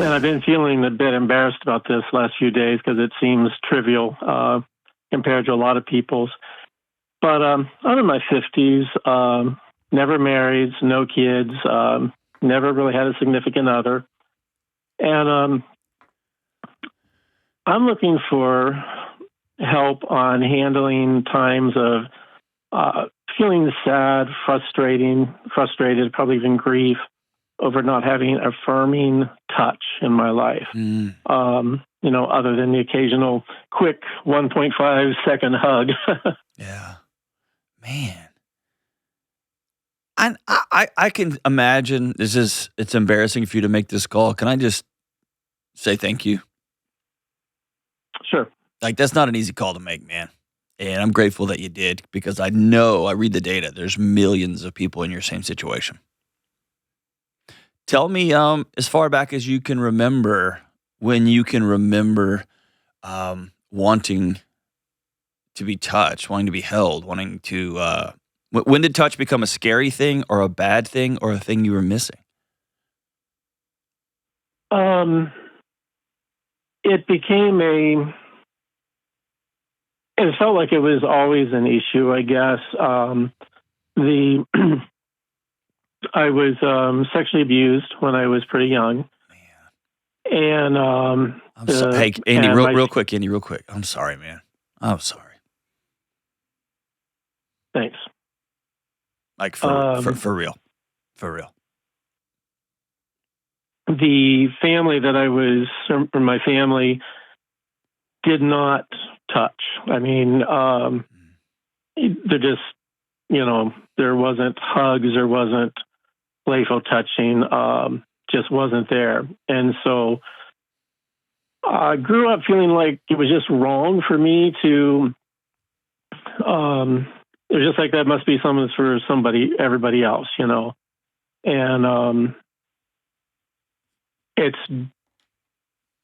And I've been feeling a bit embarrassed about this last few days because it seems trivial compared to a lot of people's. But I'm in my 50s, never married, no kids, never really had a significant other. And I'm looking for help on handling times of feeling sad, frustrated, probably even grief over not having affirming touch in my life. Other than the occasional quick 1.5 second hug. Yeah. Man. I can imagine it's embarrassing for you to make this call. Can I just say thank you? Sure. Like, that's not an easy call to make, man. And I'm grateful that you did, because I know, I read the data, there's millions of people in your same situation. Tell me, as far back as you can remember, when you can remember wanting to be touched, wanting to be held, wanting to, when did touch become a scary thing or a bad thing or a thing you were missing? It became it felt like it was always an issue, I guess. I was sexually abused when I was pretty young. Man. And hey, Andy, real quick, I'm sorry, man. I'm sorry. Thanks. Like for real. For real. The family that I was, or my family, did not touch. I mean, they're just, there wasn't hugs, there wasn't playful touching, just wasn't there. And so I grew up feeling like it was just wrong for me to, it was just like that must be something for everybody else, And it's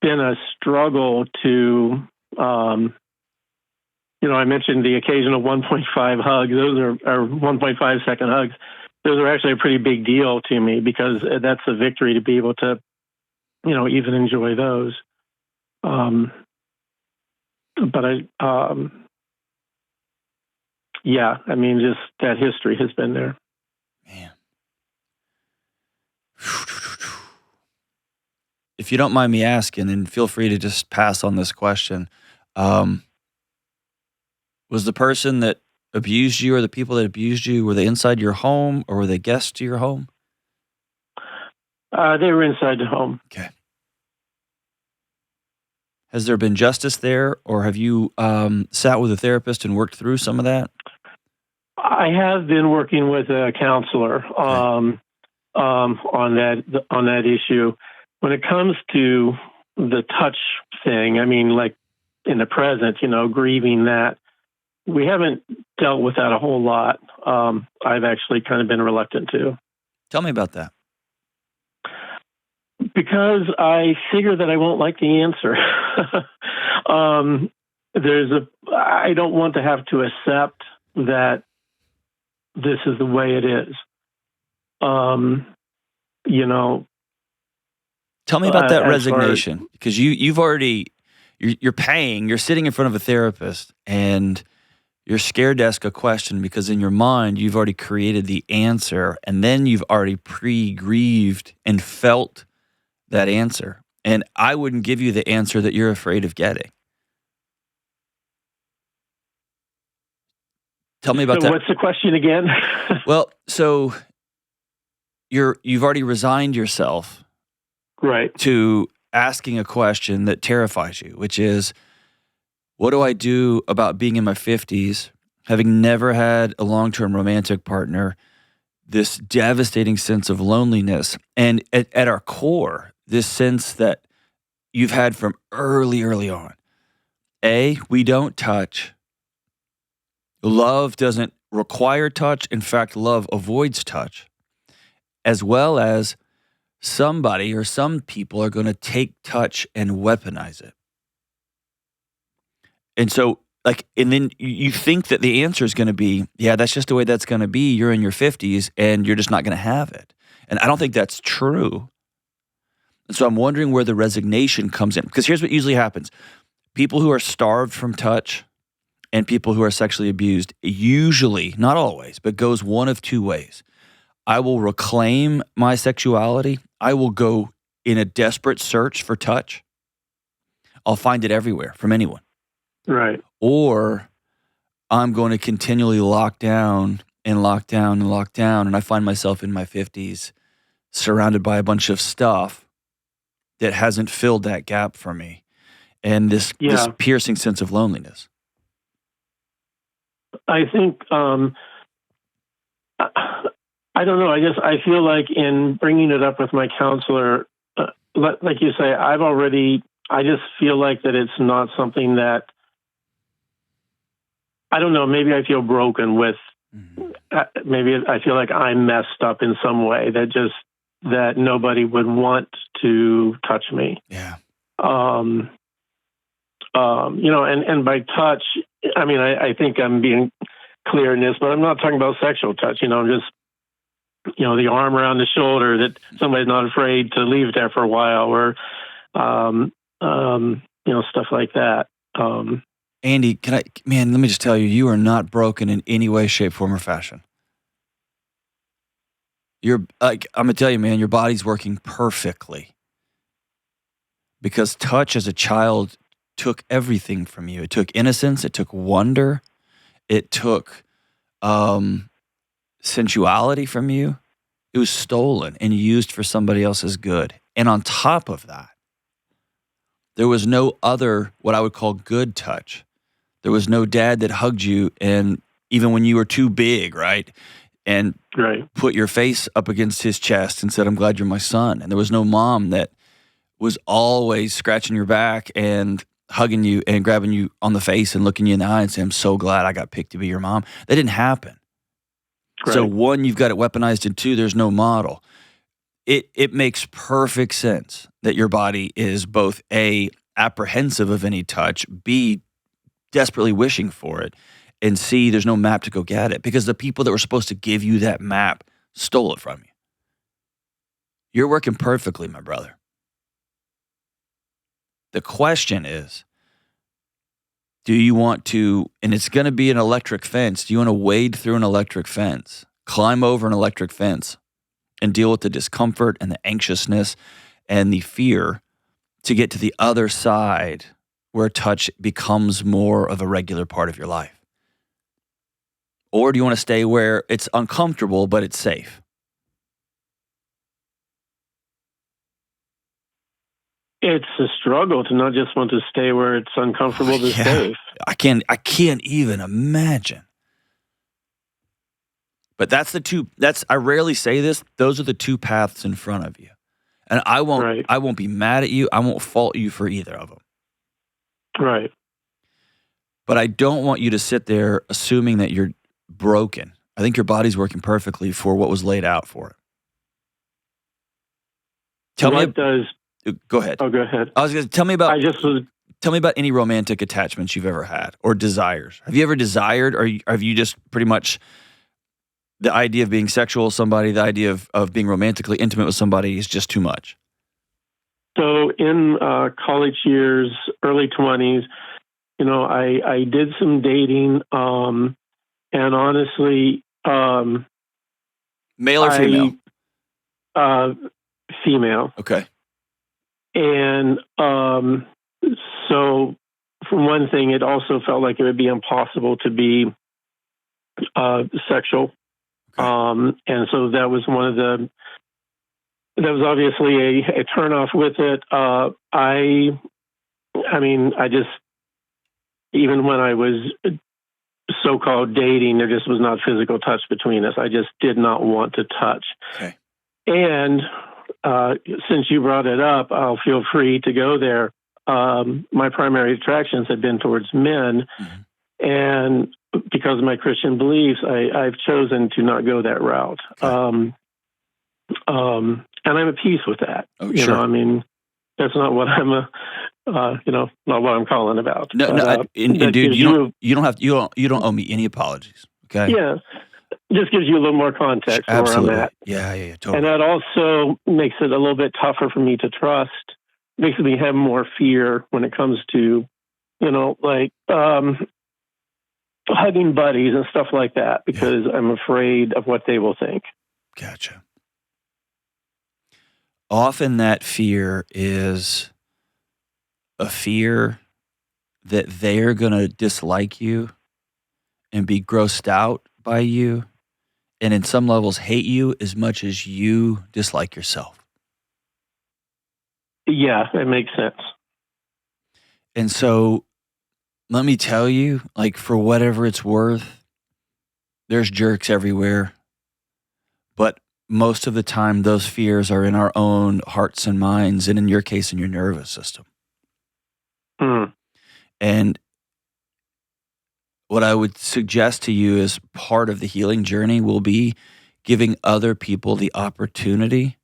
been a struggle to, I mentioned the occasional 1.5 hugs. Those are 1.5 second hugs. Those are actually a pretty big deal to me, because that's a victory to be able to, even enjoy those. But just that history has been there. Man. If you don't mind me asking, and feel free to just pass on this question, was the person that abused you, or the people that abused you, were they inside your home, or were they guests to your home? They were inside the home. Okay. Has there been justice there, or have you sat with a therapist and worked through some of that? I have been working with a counselor on that issue. When it comes to the touch thing, I mean, like in the present, grieving that, we haven't dealt with that a whole lot. I've actually kind of been reluctant to. Tell me about that. Because I figure that I won't like the answer. I don't want to have to accept that this is the way it is. Tell me about that resignation, because you've already, you're paying, you're sitting in front of a therapist, and you're scared to ask a question because in your mind, you've already created the answer, and then you've already pre-grieved and felt that answer. And I wouldn't give you the answer that you're afraid of getting. Tell me about that. What's the question again? Well, so you've already resigned yourself, right, to asking a question that terrifies you, which is, what do I do about being in my 50s, having never had a long-term romantic partner, this devastating sense of loneliness, and at our core, this sense that you've had from early on. We don't touch. Love doesn't require touch. In fact, love avoids touch. As well as somebody or some people are going to take touch and weaponize it. And so, and then you think that the answer is going to be, yeah, that's just the way that's going to be. You're in your 50s and you're just not going to have it. And I don't think that's true. And so I'm wondering where the resignation comes in. Because here's what usually happens. People who are starved from touch and people who are sexually abused usually, not always, but goes one of two ways. I will reclaim my sexuality. I will go in a desperate search for touch. I'll find it everywhere from anyone. Right. Or I'm going to continually lock down and lock down and lock down. And I find myself in my 50s surrounded by a bunch of stuff that hasn't filled that gap for me. And this piercing sense of loneliness. I think, I don't know. I feel like in bringing it up with my counselor, like you say, I just feel like that it's not something that, I don't know, maybe I feel broken with, maybe I feel like I'm messed up in some way that nobody would want to touch me. Yeah. And by touch, I mean, I think I'm being clear in this, but I'm not talking about sexual touch, just, the arm around the shoulder that somebody's not afraid to leave there for a while or, stuff like that. Andy, let me just tell you, you are not broken in any way, shape, form, or fashion. I'm going to tell you, man, your body's working perfectly. Because touch as a child took everything from you. It took innocence. It took wonder. It took sensuality from you. It was stolen and used for somebody else's good. And on top of that, there was no other, what I would call good touch. There was no dad that hugged you, and even when you were too big, right? And put your face up against his chest and said, "I'm glad you're my son." And there was no mom that was always scratching your back and hugging you and grabbing you on the face and looking you in the eye and saying, "I'm so glad I got picked to be your mom." That didn't happen. Right. So one, you've got it weaponized, and two, there's no model. It makes perfect sense that your body is both A, apprehensive of any touch, B, desperately wishing for it, and C, there's no map to go get it because the people that were supposed to give you that map stole it from you. You're working perfectly, my brother. The question is, do you want to, and it's going to be an electric fence, do you want to wade through an electric fence, climb over an electric fence, and deal with the discomfort and the anxiousness and the fear to get to the other side where touch becomes more of a regular part of your life? Or do you want to stay where it's uncomfortable, but it's safe? It's a struggle to not just want to stay where it's uncomfortable to safe. I can't even imagine. But I rarely say this, those are the two paths in front of you. And I won't be mad at you. I won't fault you for either of them. Right. But I don't want you to sit there assuming that you're broken. I think your body's working perfectly for what was laid out for it. Go ahead. Oh, go ahead. I was going to tell me about any romantic attachments you've ever had or desires. Have you ever desired, or have you just pretty much the idea of being sexual with somebody, the idea of being romantically intimate with somebody is just too much? So in college years, early 20s, I did some dating, and honestly, male or female? Female. Okay. And so, for one thing, it also felt like it would be impossible to be sexual. Okay. And so that was that was obviously a turnoff with it. I just, even when I was so-called dating, there just was not physical touch between us. I just did not want to touch. Okay. And since you brought it up, I'll feel free to go there. My primary attractions have been towards men. Mm-hmm. And because of my Christian beliefs, I've chosen to not go that route. Okay. And I'm at peace with that. Oh, sure. That's not what not what I'm calling about. No, dude, you don't owe me any apologies. Okay. Yeah. just gives you a little more context of where I'm Absolutely. at. Yeah, totally. And that also makes it a little bit tougher for me to trust, makes me have more fear when it comes to, like hugging buddies and stuff like that, because I'm afraid of what they will think. Gotcha. Often that fear is a fear that they're going to dislike you and be grossed out by you, and in some levels hate you as much as you dislike yourself. Yeah, it makes sense. And so let me tell you, like, for whatever it's worth, there's jerks everywhere. But most of the time, those fears are in our own hearts and minds, and in your case, in your nervous system. And what I would suggest to you as part of the healing journey will be giving other people the opportunity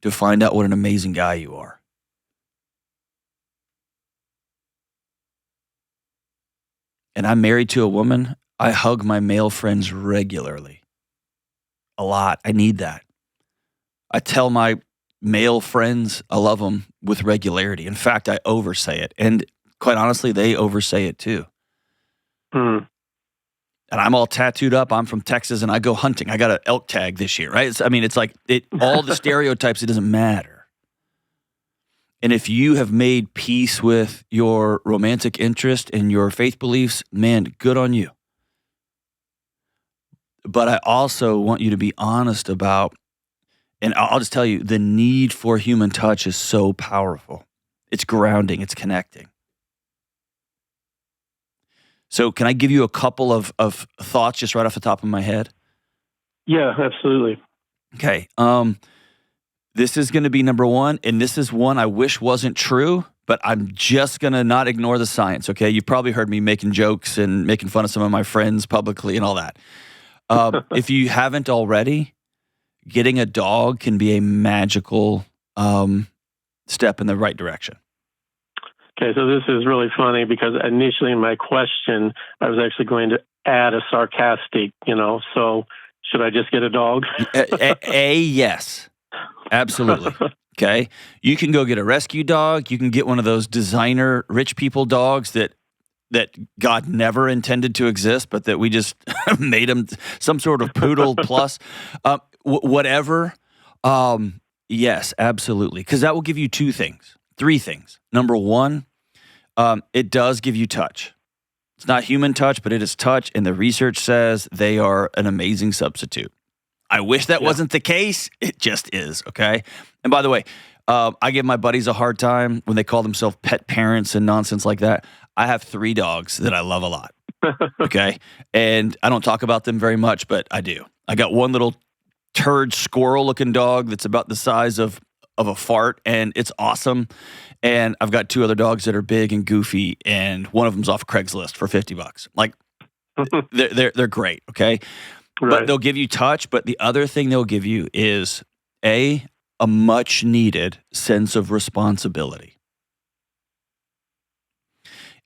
to find out what an amazing guy you are. And I'm married to a woman. I hug my male friends regularly. A lot. I need that. I tell my male friends I love them with regularity. In fact, I oversay it. And quite honestly, they oversay it too. And I'm all tattooed up. I'm from Texas and I go hunting. I got an elk tag this year, right? It's like all the stereotypes, it doesn't matter. And if you have made peace with your romantic interest and your faith beliefs, man, good on you. But I also want you to be honest about, and I'll just tell you, the need for human touch is so powerful. It's grounding, it's connecting. So can I give you a couple of thoughts just right off the top of my head? Yeah, absolutely. Okay. This is going to be number one, and this is one I wish wasn't true, but I'm just going to not ignore the science, okay? You've probably heard me making jokes and making fun of some of my friends publicly and all that. If you haven't already, getting a dog can be a magical step in the right direction. Okay, so this is really funny because initially in my question, I was actually going to add a sarcastic, so should I just get a dog? Yes, absolutely. Okay, you can go get a rescue dog. You can get one of those designer rich people dogs that God never intended to exist, but that we just made them some sort of poodle plus, whatever. Yes, absolutely, because that will give you three things. Number one, it does give you touch. It's not human touch, but it is touch, and the research says they are an amazing substitute. I wish that wasn't the case. It just is, okay? And by the way, I give my buddies a hard time when they call themselves pet parents and nonsense like that. I have 3 dogs that I love a lot, okay? And I don't talk about them very much, but I do. I got one little turd squirrel-looking dog that's about the size of a fart, and it's awesome. And I've got 2 other dogs that are big and goofy, and one of them's off Craigslist for $50. Like, they're great, okay? Right. But they'll give you touch, but the other thing they'll give you is a much-needed sense of responsibility.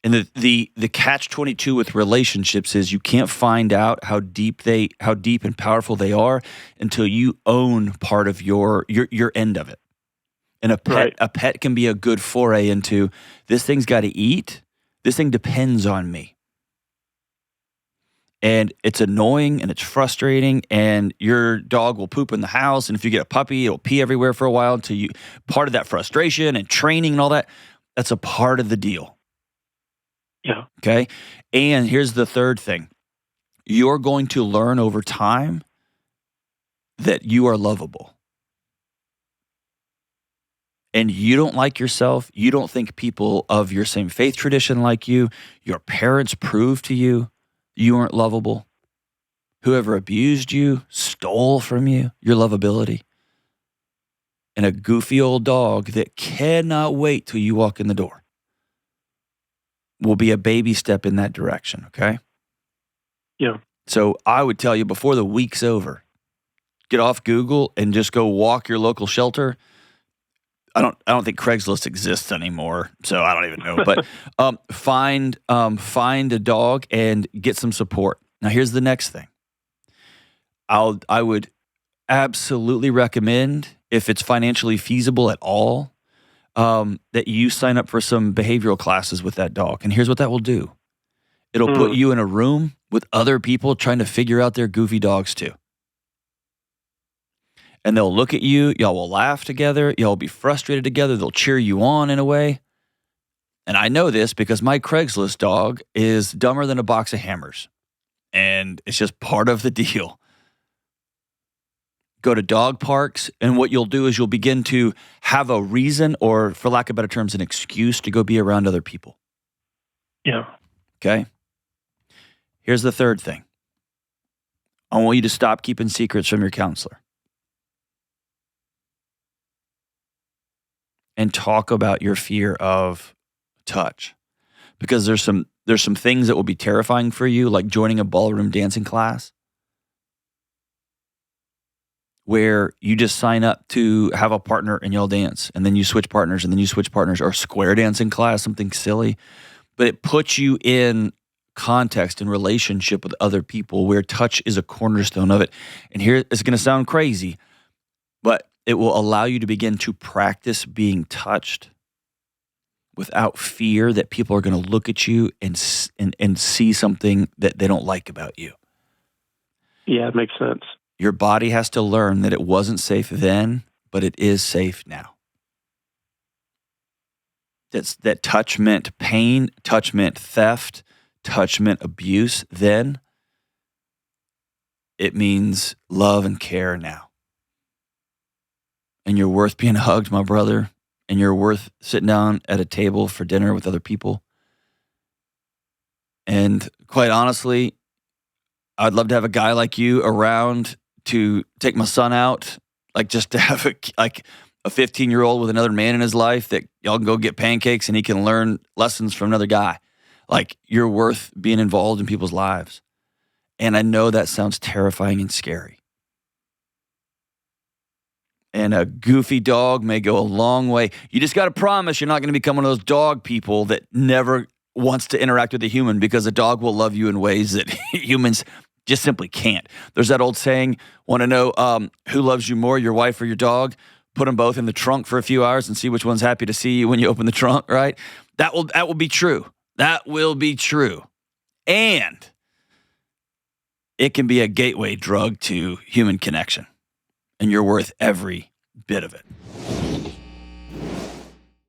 And the catch-22 with relationships is you can't find out how deep and powerful they are until you own part of your end of it. And a pet can be a good foray into, this thing's got to eat. This thing depends on me. And it's annoying and it's frustrating, and your dog will poop in the house, and if you get a puppy, it'll pee everywhere for a while until you, part of that frustration and training and all that, that's a part of the deal. Yeah. Okay? And here's the third thing. You're going to learn over time that you are lovable. And you don't like yourself. You don't think people of your same faith tradition like you. Your parents proved to you you weren't lovable. Whoever abused you, stole from you, your lovability. And a goofy old dog that cannot wait till you walk in the door will be a baby step in that direction, okay? Yeah. So I would tell you before the week's over, get off Google and just go walk your local shelter. I don't think Craigslist exists anymore, so I don't even know. But find a dog and get some support. Now, here's the next thing. I would absolutely recommend, if it's financially feasible at all, that you sign up for some behavioral classes with that dog. And here's what that will do. It'll put you in a room with other people trying to figure out their goofy dogs too. And they'll look at you. Y'all will laugh together. Y'all will be frustrated together. They'll cheer you on in a way. And I know this because my Craigslist dog is dumber than a box of hammers. And it's just part of the deal. Go to dog parks, and what you'll do is you'll begin to have a reason, or for lack of better terms, an excuse to go be around other people. Yeah. Okay? Here's the third thing. I want you to stop keeping secrets from your counselor. And talk about your fear of touch. Because there's some things that will be terrifying for you, like joining a ballroom dancing class, where you just sign up to have a partner and y'all dance, and then you switch partners, and then you switch partners, or square dancing class, something silly. But it puts you in context and relationship with other people where touch is a cornerstone of it. And here, it's going to sound crazy, but it will allow you to begin to practice being touched without fear that people are going to look at you and see something that they don't like about you. Yeah, it makes sense. Your body has to learn that it wasn't safe then, but it is safe now. That touch meant pain, touch meant theft, touch meant abuse then. It means love and care now. And you're worth being hugged, my brother, and you're worth sitting down at a table for dinner with other people. And quite honestly, I'd love to have a guy like you around to take my son out, like just to have a 15-year-old with another man in his life that y'all can go get pancakes and he can learn lessons from another guy. Like, you're worth being involved in people's lives. And I know that sounds terrifying and scary. And a goofy dog may go a long way. You just got to promise you're not going to become one of those dog people that never wants to interact with a human, because a dog will love you in ways that humans just simply can't. There's that old saying, want to know who loves you more, your wife or your dog? Put them both in the trunk for a few hours and see which one's happy to see you when you open the trunk, right? That will be true. That will be true. And it can be a gateway drug to human connection. And you're worth every bit of it.